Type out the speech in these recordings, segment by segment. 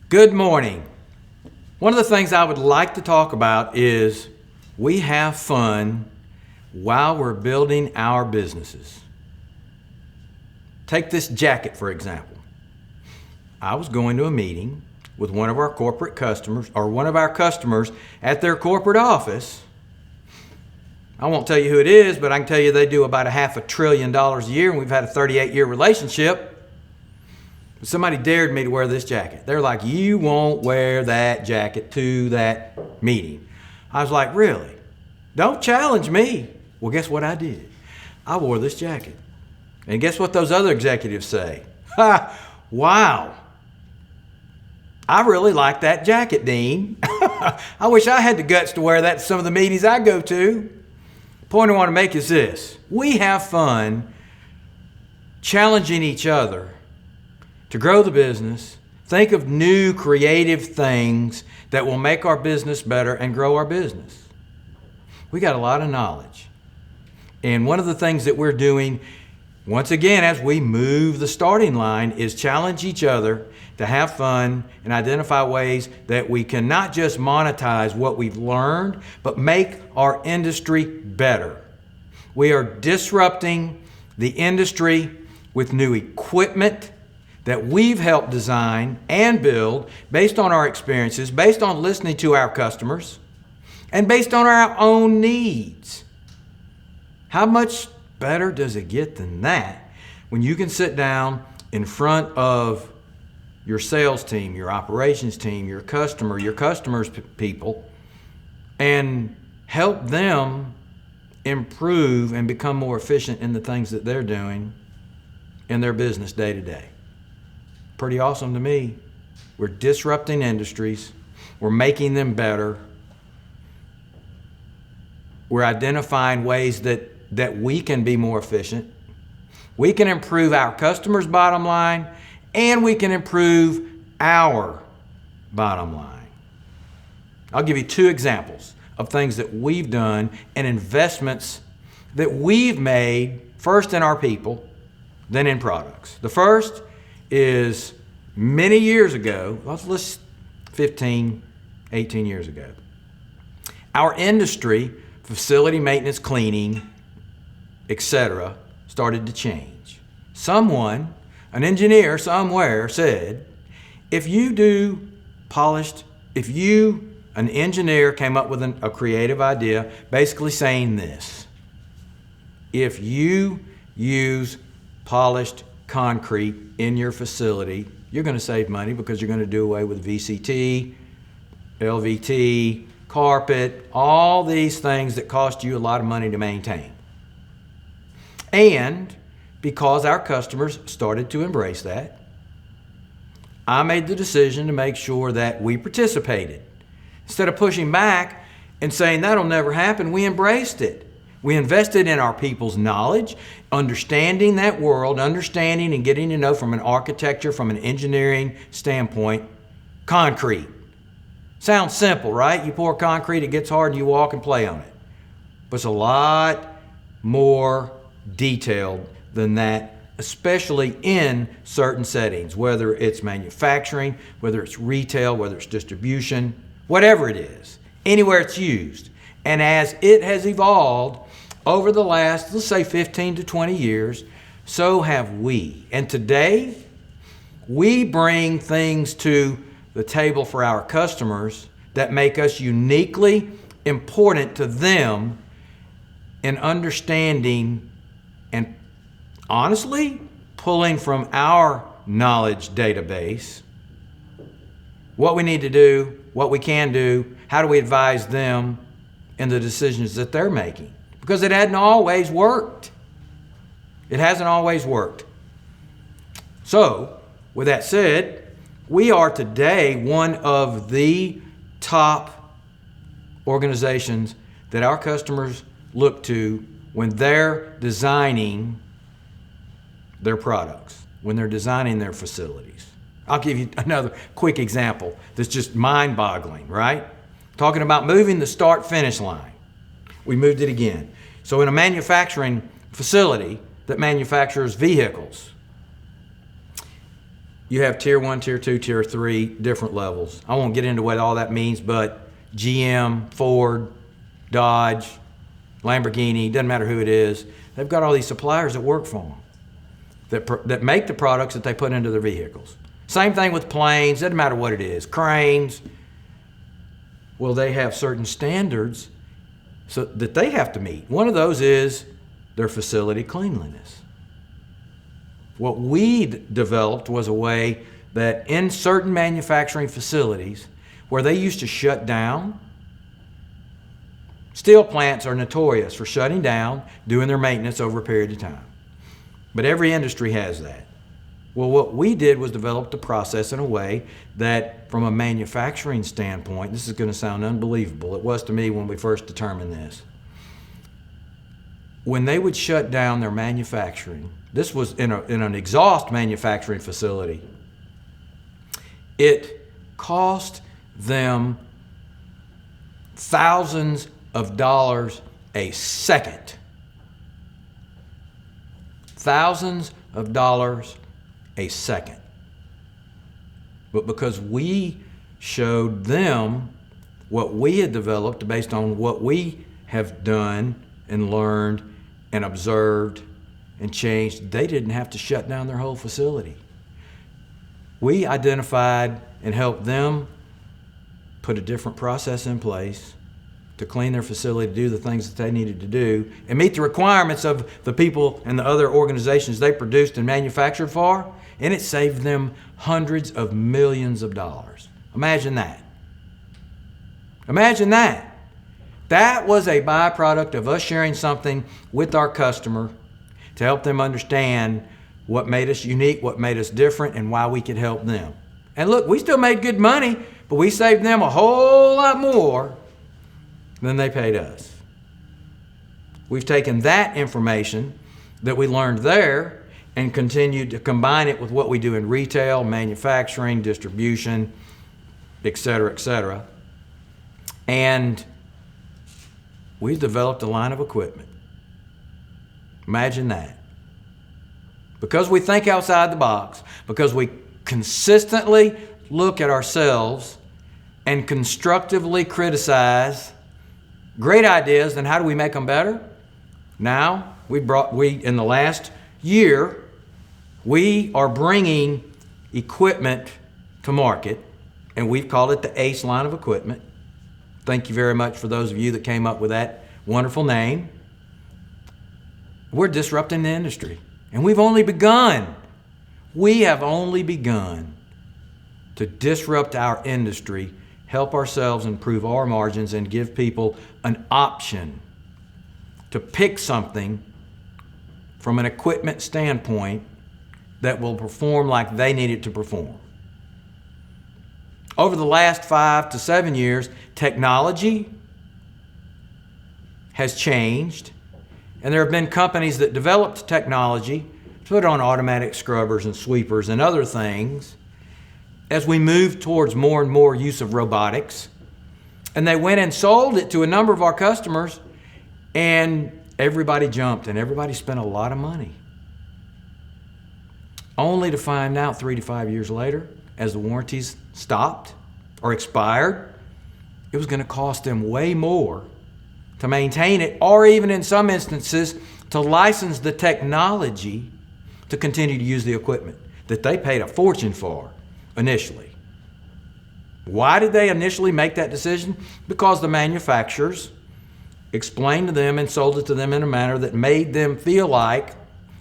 Good morning. One of the things I would like to talk about is we have fun while we're building our businesses. Take this jacket, for example. I was going to a meeting with one of our corporate customers, or one of our customers at their corporate office. I won't tell you who it is, but I can tell you they do about $500 billion a year, and we've had a 38-year relationship. Somebody dared me to wear this jacket. They're like, you won't wear that jacket to that meeting. I was like, really? Don't challenge me. Well, guess what I did? I wore this jacket. And guess what those other executives say? Ha! Wow. I really like that jacket, Dean. I wish I had the guts to wear that to some of the meetings I go to. The point I want to make is this. We have fun challenging each other to grow the business, think of new creative things that will make our business better and grow our business. We got a lot of knowledge. And one of the things that we're doing, once again, as we move the starting line, is challenge each other to have fun and identify ways that we can not just monetize what we've learned, but make our industry better. We are disrupting the industry with new equipment that we've helped design and build based on our experiences, based on listening to our customers, and based on our own needs. How much better does it get than that when you can sit down in front of your sales team, your operations team, your customers' people, and help them improve and become more efficient in the things that they're doing in their business day to day? Pretty awesome to me. We're disrupting industries. We're making them better. We're identifying ways that we can be more efficient. We can improve our customers' bottom line, and we can improve our bottom line. I'll give you two examples of things that we've done and investments that we've made, first in our people, then in products. The first is many years ago, let's 15, 18 years ago. Our industry, facility maintenance, cleaning, etc., started to change. Someone, an engineer somewhere said, an engineer came up with a creative idea basically saying this: if you use polished concrete in your facility, you're going to save money because you're going to do away with VCT, LVT, carpet, all these things that cost you a lot of money to maintain. And because our customers started to embrace that, I made the decision to make sure that we participated. Instead of pushing back and saying that'll never happen, we embraced it. We invested in our people's knowledge, understanding that world, understanding and getting to know from an architecture, from an engineering standpoint, concrete. Sounds simple, right? You pour concrete, it gets hard, and you walk and play on it. But it's a lot more detailed than that, especially in certain settings, whether it's manufacturing, whether it's retail, whether it's distribution, whatever it is, anywhere it's used. And as it has evolved over the last, let's say 15 to 20 years, so have we. And today, we bring things to the table for our customers that make us uniquely important to them in understanding and honestly pulling from our knowledge database what we need to do, what we can do, how do we advise them in the decisions that they're making. Because it hadn't always worked. It hasn't always worked. So, with that said, we are today one of the top organizations that our customers look to when they're designing their products, when they're designing their facilities. I'll give you another quick example that's just mind-boggling, right? Talking about moving the start-finish line. We moved it again. So in a manufacturing facility that manufactures vehicles, you have tier 1, tier 2, tier 3, different levels. I won't get into what all that means, but GM, Ford, Dodge, Lamborghini, doesn't matter who it is, they've got all these suppliers that work for them, that make the products that they put into their vehicles. Same thing with planes, doesn't matter what it is, cranes. Well, they have certain standards so that they have to meet. One of those is their facility cleanliness. What we developed was a way that in certain manufacturing facilities where they used to shut down, steel plants are notorious for shutting down, doing their maintenance over a period of time. But every industry has that. Well, what we did was develop the process in a way that from a manufacturing standpoint, this is going to sound unbelievable. It was to me when we first determined this. When they would shut down their manufacturing, this was in an exhaust manufacturing facility, it cost them thousands of dollars a second. Thousands of dollars a second. But because we showed them what we had developed based on what we have done and learned and observed and changed, they didn't have to shut down their whole facility. We identified and helped them put a different process in place to clean their facility, to do the things that they needed to do, and meet the requirements of the people and the other organizations they produced and manufactured for, and it saved them hundreds of millions of dollars. Imagine that. Imagine that. That was a byproduct of us sharing something with our customer to help them understand what made us unique, what made us different, and why we could help them. And look, we still made good money, but we saved them a whole lot more than they paid us. We've taken that information that we learned there and continued to combine it with what we do in retail, manufacturing, distribution, et cetera, et cetera. And we've developed a line of equipment. Imagine that. Because we think outside the box, because we consistently look at ourselves and constructively criticize great ideas, then how do we make them better? Now, in the last year, we are bringing equipment to market, and we've called it the ACE line of equipment. Thank you very much for those of you that came up with that wonderful name. We're disrupting the industry, and we've only begun. We have only begun to disrupt our industry, help ourselves improve our margins, and give people an option to pick something from an equipment standpoint that will perform like they need it to perform. Over the last 5 to 7 years, technology has changed, and there have been companies that developed technology to put on automatic scrubbers and sweepers and other things as we move towards more and more use of robotics. And they went and sold it to a number of our customers, and everybody jumped and everybody spent a lot of money. Only to find out 3 to 5 years later, as the warranties stopped or expired, it was going to cost them way more to maintain it, or even in some instances to license the technology to continue to use the equipment that they paid a fortune for initially. Why did they initially make that decision? Because the manufacturers explained to them and sold it to them in a manner that made them feel like,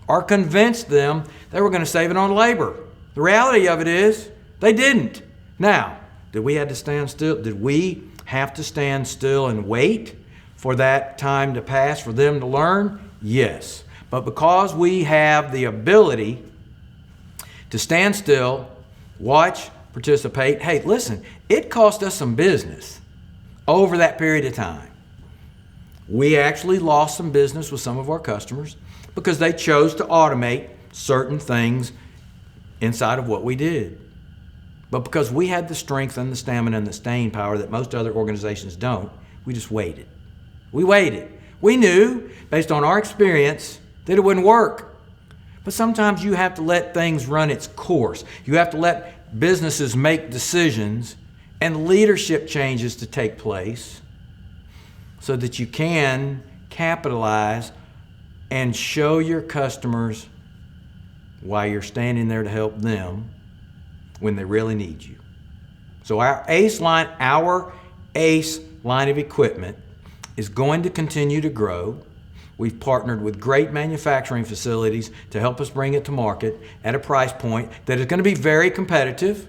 or convinced them, they were going to save it on labor. The reality of it is they didn't. Now, did we have to stand still? Did we have to stand still and wait for that time to pass for them to learn? Yes. But because we have the ability to stand still, watch, participate, hey, listen, it cost us some business over that period of time. We actually lost some business with some of our customers because they chose to automate certain things inside of what we did. But because we had the strength and the stamina and the staying power that most other organizations don't, we just waited. We waited. We knew, based on our experience, that it wouldn't work. But sometimes you have to let things run its course. You have to let businesses make decisions and leadership changes to take place so that you can capitalize and show your customers why you're standing there to help them when they really need you. So our ACE line of equipment is going to continue to grow. We've partnered with great manufacturing facilities to help us bring it to market at a price point that is going to be very competitive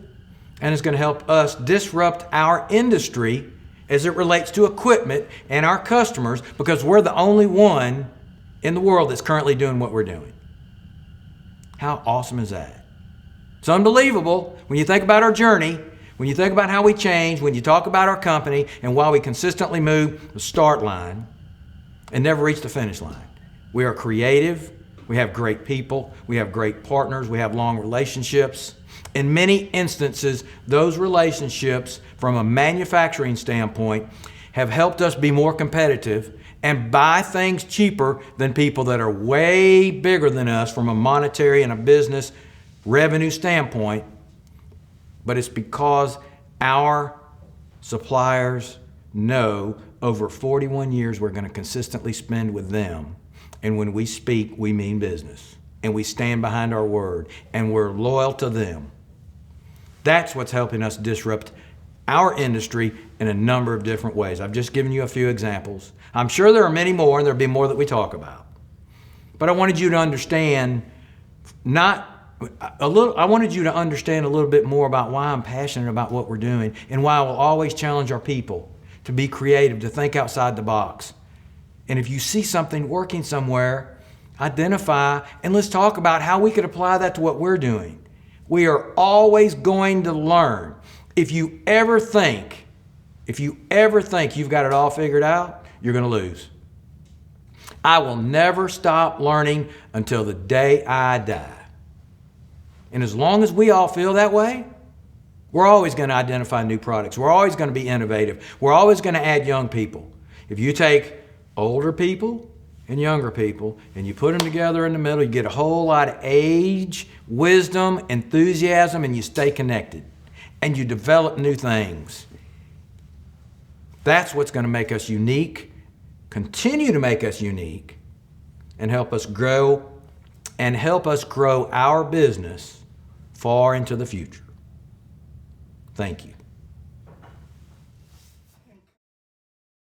and is going to help us disrupt our industry as it relates to equipment and our customers, because we're the only one in the world that's currently doing what we're doing. How awesome is that? It's unbelievable when you think about our journey, when you think about how we change, when you talk about our company and why we consistently move the start line and never reach the finish line. We are creative, we have great people, we have great partners, we have long relationships. In many instances, those relationships from a manufacturing standpoint have helped us be more competitive and buy things cheaper than people that are way bigger than us from a monetary and a business revenue standpoint. But it's because our suppliers know over 41 years we're going to consistently spend with them. And when we speak, we mean business. And we stand behind our word. And we're loyal to them. That's what's helping us disrupt our industry in a number of different ways. I've just given you a few examples. I'm sure there are many more, and there'll be more that we talk about. But I wanted you to understand a little bit more about why I'm passionate about what we're doing and why I will always challenge our people to be creative, to think outside the box. And if you see something working somewhere, identify and let's talk about how we could apply that to what we're doing. We are always going to learn. If you ever think you've got it all figured out, you're going to lose. I will never stop learning until the day I die. And as long as we all feel that way, we're always going to identify new products. We're always going to be innovative. We're always going to add young people. If you take older people and younger people and you put them together in the middle, you get a whole lot of age, wisdom, enthusiasm, and you stay connected. And you develop new things. That's what's going to make us unique, continue to make us unique, and help us grow our business far into the future. Thank you.